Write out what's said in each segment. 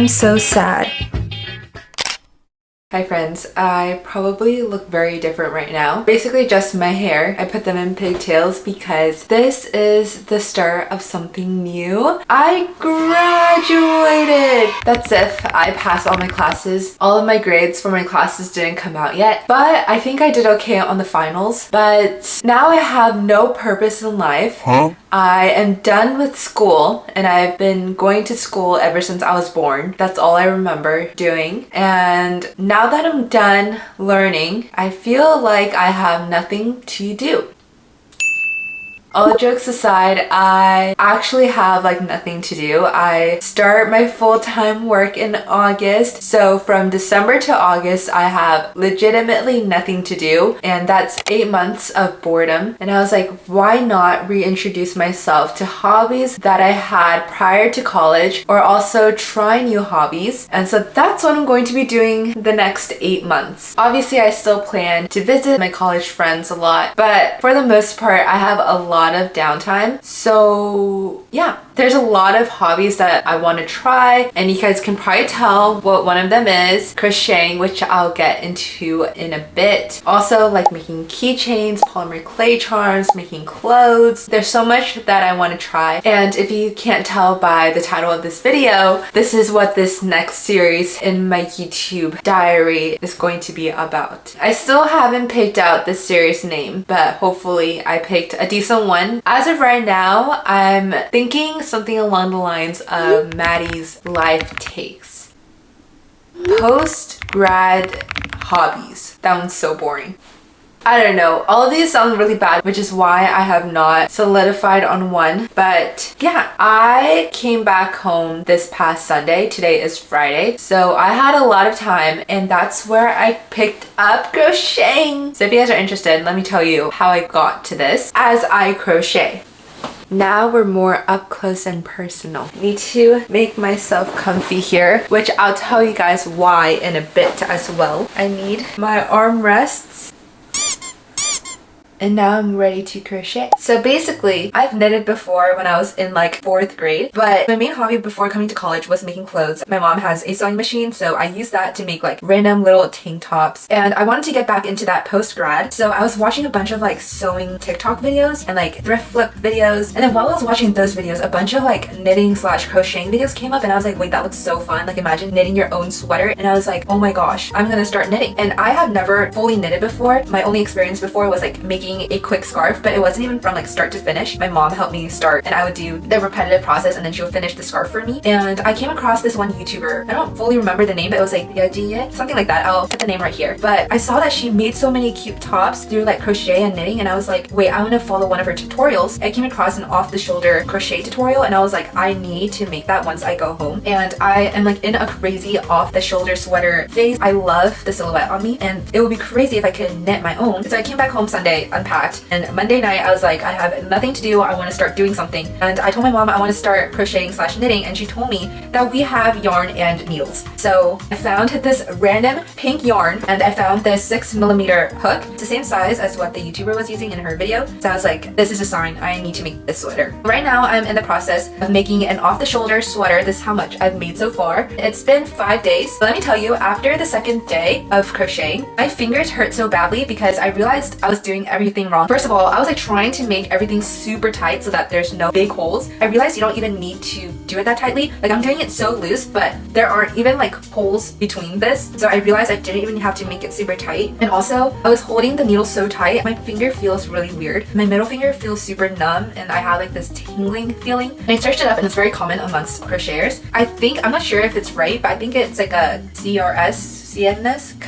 I'm so sad. Hi friends, I probably look very different right now. Basically just my hair. I put them in pigtails because this is the start of something new. I graduated! That's if I passed all my classes. All of my grades for my classes didn't come out yet, but I think I did okay on the finals. But now I have no purpose in life. I am done with school and I've been going to school ever since I was born. That's all I remember doing. And now that I'm done learning, I feel like I have nothing to do. All jokes aside, I actually have like nothing to do. I start my full-time work in August. So from December to August, I have legitimately nothing to do. And that's 8 months of boredom. And I was like, why not reintroduce myself to hobbies that I had prior to college, or also try new hobbies. And so that's what I'm going to be doing the next 8 months. Obviously, I still plan to visit my college friends a lot, but for the most part, I have a lot of downtime. So yeah, there's a lot of hobbies that I want to try, and you guys can probably tell what one of them is: crocheting, which I'll get into in a bit. Also like making keychains, polymer clay charms, making clothes. There's so much that I want to try, and if you can't tell by the title of this video, this is what this next series in my YouTube diary is going to be about. I still haven't picked out the series name, but hopefully I picked a decent one. As of right now, I'm thinking something along the lines of Maddie's life takes. Post-grad hobbies. That one's so boring. I don't know, all of these sound really bad, which is why I have not solidified on one. But yeah, I came back home this past Sunday. Today is Friday. So I had a lot of time, and that's where I picked up crocheting. So if you guys are interested, let me tell you how I got to this as I crochet. Now we're more up close and personal. Need to make myself comfy here, which I'll tell you guys why in a bit as well. I need my armrests. And now I'm ready to crochet. So basically, I've knitted before when I was in like 4th grade, but my main hobby before coming to college was making clothes. My mom has a sewing machine, so I used that to make like random little tank tops. And I wanted to get back into that post-grad. So I was watching a bunch of like sewing TikTok videos and like thrift flip videos. And then while I was watching those videos, a bunch of like knitting / crocheting videos came up, and I was like, wait, that looks so fun. Like imagine knitting your own sweater. And I was like, oh my gosh, I'm gonna start knitting. And I have never fully knitted before. My only experience before was like making a quick scarf, but it wasn't even from like start to finish. My mom helped me start, and I would do the repetitive process, and then she would finish the scarf for me. And I came across this one YouTuber. I don't fully remember the name, but it was like Yajiye, something like that. I'll put the name right here. But I saw that she made so many cute tops through like crochet and knitting, and I was like, wait, I want to follow one of her tutorials. I came across an off-the-shoulder crochet tutorial, and I was like, I need to make that once I go home. And I am like in a crazy off-the-shoulder sweater phase. I love the silhouette on me, and it would be crazy if I could knit my own. So I came back home Sunday, unpacked, and Monday night I was like, I have nothing to do, I want to start doing something. And I told my mom I want to start crocheting / knitting, and she told me that we have yarn and needles. So I found this random pink yarn, and I found this 6mm hook. It's the same size as what the YouTuber was using in her video. So I was like, this is a sign, I need to make this sweater. Right now I'm in the process of making an off-the-shoulder sweater. This is how much I've made so far. It's been 5 days. But let me tell you, after the 2nd day of crocheting, my fingers hurt so badly because I realized I was doing everything wrong. First of all, I was like trying to make everything super tight so that there's no big holes. I realized you don't even need to do it that tightly. Like I'm doing it so loose, but there aren't even like holes between this. So I realized I didn't even have to make it super tight. And also, I was holding the needle so tight, my finger feels really weird. My middle finger feels super numb, and I have like this tingling feeling. And I searched it up, and it's very common amongst crocheters. I'm not sure if it's right, but I think it's like a CNS,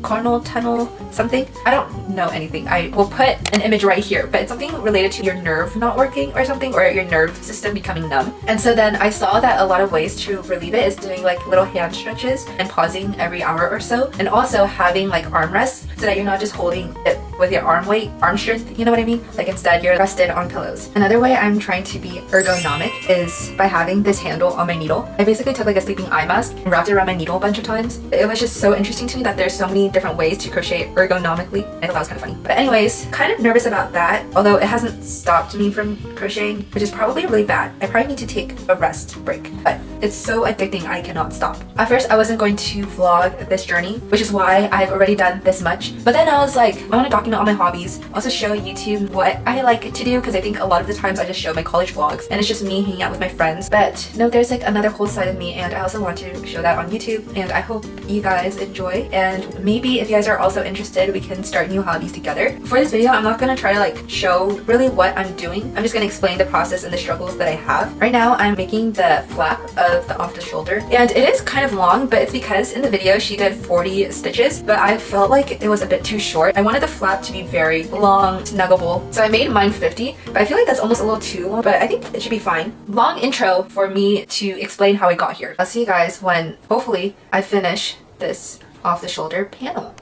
carnal tunnel, something. I don't know anything. I will put an image right here, but it's something related to your nerve not working or something, or your nerve system becoming numb. And so then I saw that a lot of ways to relieve it is doing like little hand stretches and pausing every hour or so, and also having like armrests so that you're not just holding it with your arm weight, arm strength, you know what I mean? Like instead you're rested on pillows. Another way I'm trying to be ergonomic is by having this handle on my needle. I basically took like a sleeping eye mask and wrapped it around my needle a bunch of times. It was just so interesting to me that there's so many different ways to crochet ergonomically. I thought that was kind of funny. But anyways, kind of nervous about that, although it hasn't stopped me from crocheting, which is probably really bad. I probably need to take a rest break, but it's so addicting I cannot stop. At first I wasn't going to vlog this journey, which is why I've already done this much. But then I was like, I want to document all my hobbies, also show YouTube what I like to do, because I think a lot of the times I just show my college vlogs and it's just me hanging out with my friends. But no, there's like another whole side of me, and I also want to show that on YouTube, and I hope you guys enjoy. And maybe if you guys are also interested, we can start new hobbies together. For this video, I'm not gonna try to like show really what I'm doing. I'm just gonna explain the process and the struggles that I have. Right now, I'm making the flap of the off the shoulder, and it is kind of long, but it's because in the video she did 40 stitches, but I felt like it was a bit too short. I wanted the flap to be very long, snuggable, so I made mine 50, but I feel like that's almost a little too long, but I think it should be fine. Long intro for me to explain how I got here. I'll see you guys when hopefully I finish this off the shoulder panel.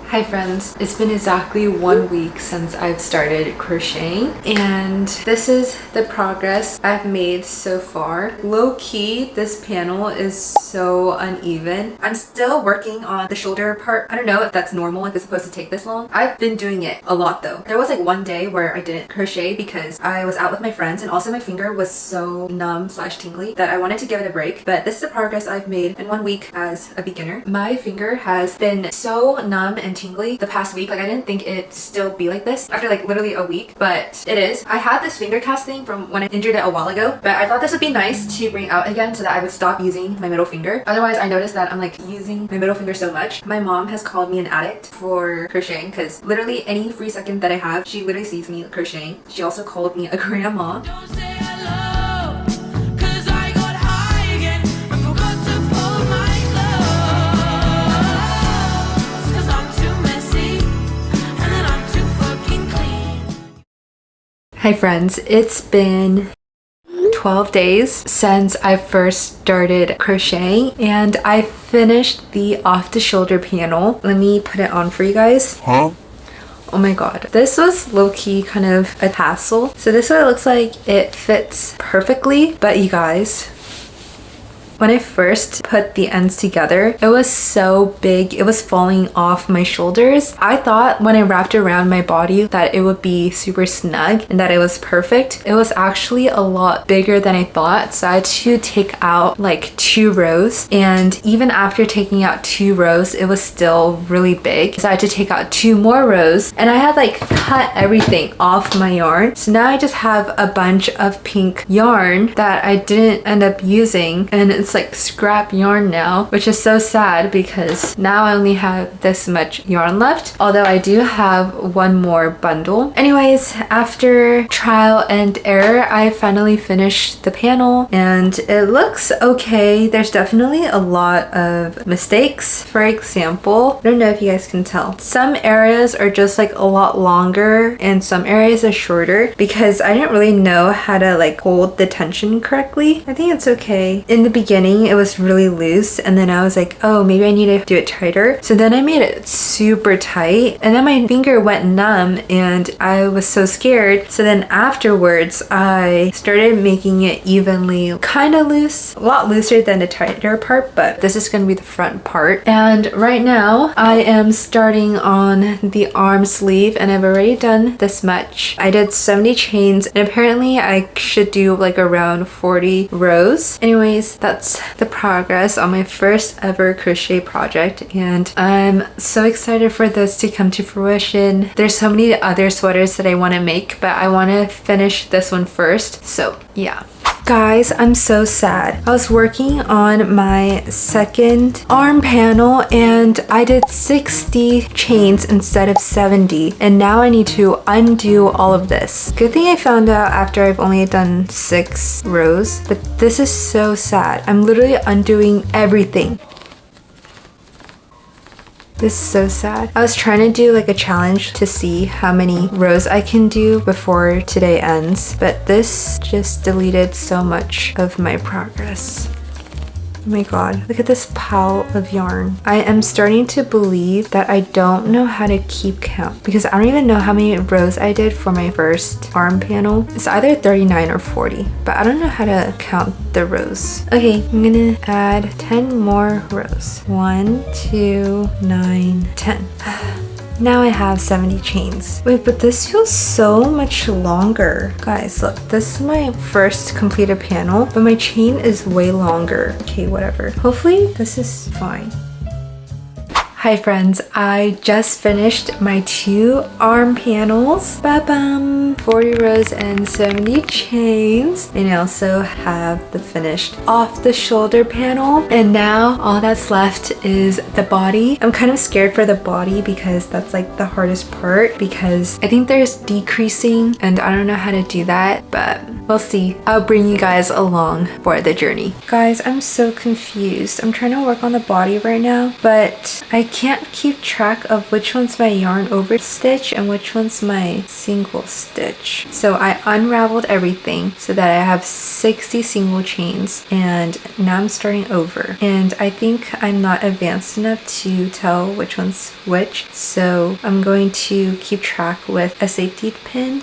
Hi friends, it's been exactly 1 week since I've started crocheting, and this is the progress I've made so far. Low-key, this panel is so uneven. I'm still working on the shoulder part. I don't know if that's normal, if it's supposed to take this long. I've been doing it a lot though. There was like one day where I didn't crochet because I was out with my friends, and also my finger was so numb / tingly that I wanted to give it a break. But this is the progress I've made in 1 week as a beginner. My finger has been so numb and tingly the past week. Like I didn't think it'd still be like this after like literally a week, but it is. I had this finger cast thing from when I injured it a while ago, but I thought this would be nice to bring out again so that I would stop using my middle finger. Otherwise, I noticed that I'm like using my middle finger so much. My mom has called me an addict for crocheting because literally any free second that I have, she literally sees me crocheting. She also called me a grandma. Don't say hello, 'cause I got high again and forgot to fold my clothes, 'cause I'm too messy and then I'm too fucking clean. Hi friends, it's been 12 days since I first started crocheting, and I finished the off the shoulder panel. Let me put it on for you guys. Oh my god, this was low-key kind of a hassle. So this is what it looks like. It fits perfectly, but you guys, when I first put the ends together, it was so big. It was falling off my shoulders. I thought when I wrapped it around my body that it would be super snug and that it was perfect. It was actually a lot bigger than I thought. So I had to take out like 2 rows. And even after taking out 2 rows, it was still really big. So I had to take out 2 more rows. And I had like cut everything off my yarn. So now I just have a bunch of pink yarn that I didn't end up using. And it's like scrap yarn now, which is so sad because now I only have this much yarn left, although I do have 1 more bundle. Anyways, after trial and error, I finally finished the panel and it looks okay. There's definitely a lot of mistakes. For example, I don't know if you guys can tell, some areas are just like a lot longer and some areas are shorter because I didn't really know how to like hold the tension correctly. I think it's okay. In the beginning, it was really loose, and then I was like, oh, maybe I need to do it tighter. So then I made it super tight, and then my finger went numb and I was so scared. So then afterwards I started making it evenly kind of loose, a lot looser than the tighter part, but this is going to be the front part. And right now I am starting on the arm sleeve, and I've already done this much. I did 70 chains, and apparently I should do like around 40 rows. Anyways, that's the progress on my first ever crochet project, and I'm so excited for this to come to fruition. There's so many other sweaters that I want to make, but I want to finish this one first. So yeah. Guys, I'm so sad. I was working on my second arm panel and I did 60 chains instead of 70, and now I need to undo all of this. Good thing I found out after I've only done 6 rows, but this is so sad. I'm literally undoing everything. This is so sad. I was trying to do like a challenge to see how many rows I can do before today ends, but this just deleted so much of my progress. Oh my god, look at this pile of yarn. I am starting to believe that I don't know how to keep count because I don't even know how many rows I did for my first arm panel. It's either 39 or 40, but I don't know how to count the rows. Okay, I'm gonna add 10 more rows. 1, 2, 9, 10. Now I have 70 chains. Wait, but this feels so much longer. Guys, look, this is my first completed panel, but my chain is way longer. Okay, whatever. Hopefully this is fine. Hi friends, I just finished my 2 arm panels. Ba-bam! 40 rows and 70 chains. And I also have the finished off the shoulder panel. And now all that's left is the body. I'm kind of scared for the body because that's like the hardest part because I think there's decreasing and I don't know how to do that, but we'll see. I'll bring you guys along for the journey. Guys, I'm so confused. I'm trying to work on the body right now, but I can't keep track of which one's my yarn over stitch and which one's my single stitch. So I unraveled everything so that I have 60 single chains and now I'm starting over. And I think I'm not advanced enough to tell which one's which. So I'm going to keep track with a safety pin.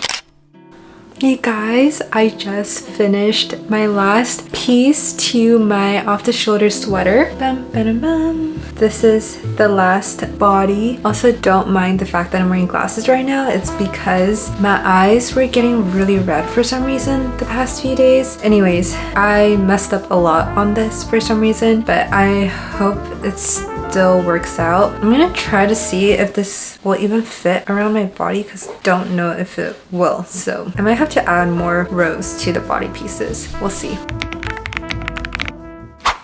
Hey guys, I just finished my last piece to my off-the-shoulder sweater. Bam, bam, bam. This is the last body. Also, don't mind the fact that I'm wearing glasses right now. It's because my eyes were getting really red for some reason the past few days. Anyways, I messed up a lot on this for some reason, but I hope it's still works out. I'm gonna try to see if this will even fit around my body because I don't know if it will. So I might have to add more rows to the body pieces. We'll see.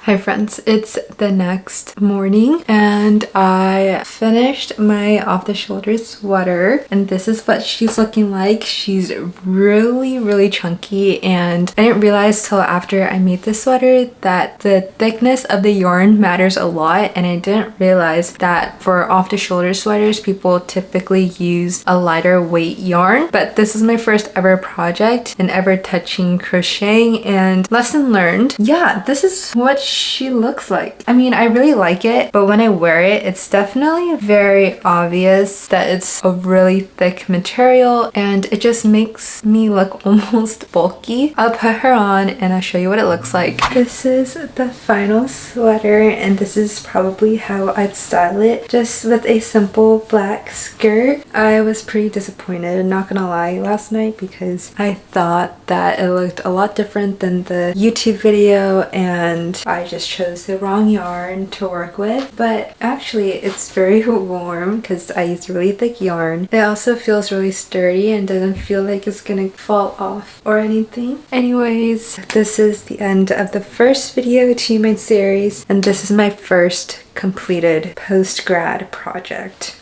Hi friends, it's the next morning and I finished my off-the-shoulder sweater and this is what she's looking like. She's really chunky and I didn't realize till after I made this sweater that the thickness of the yarn matters a lot, and I didn't realize that for off-the-shoulder sweaters people typically use a lighter weight yarn. But this is my first ever project and ever touching crocheting, and lesson learned. Yeah, this is what she looks like. I mean, I really like it, but when I wear it, it's definitely very obvious that it's a really thick material and it just makes me look almost bulky. I'll put her on and I'll show you what it looks like. This is the final sweater and this is probably how I'd style it, just with a simple black skirt. I was pretty disappointed, not gonna lie, last night because I thought that it looked a lot different than the YouTube video and I just chose the wrong yarn to work with. But actually it's very warm because I used really thick yarn. It also feels really sturdy and doesn't feel like it's gonna fall off or anything. Anyways, this is the end of the first video to my series and this is my first completed post-grad project.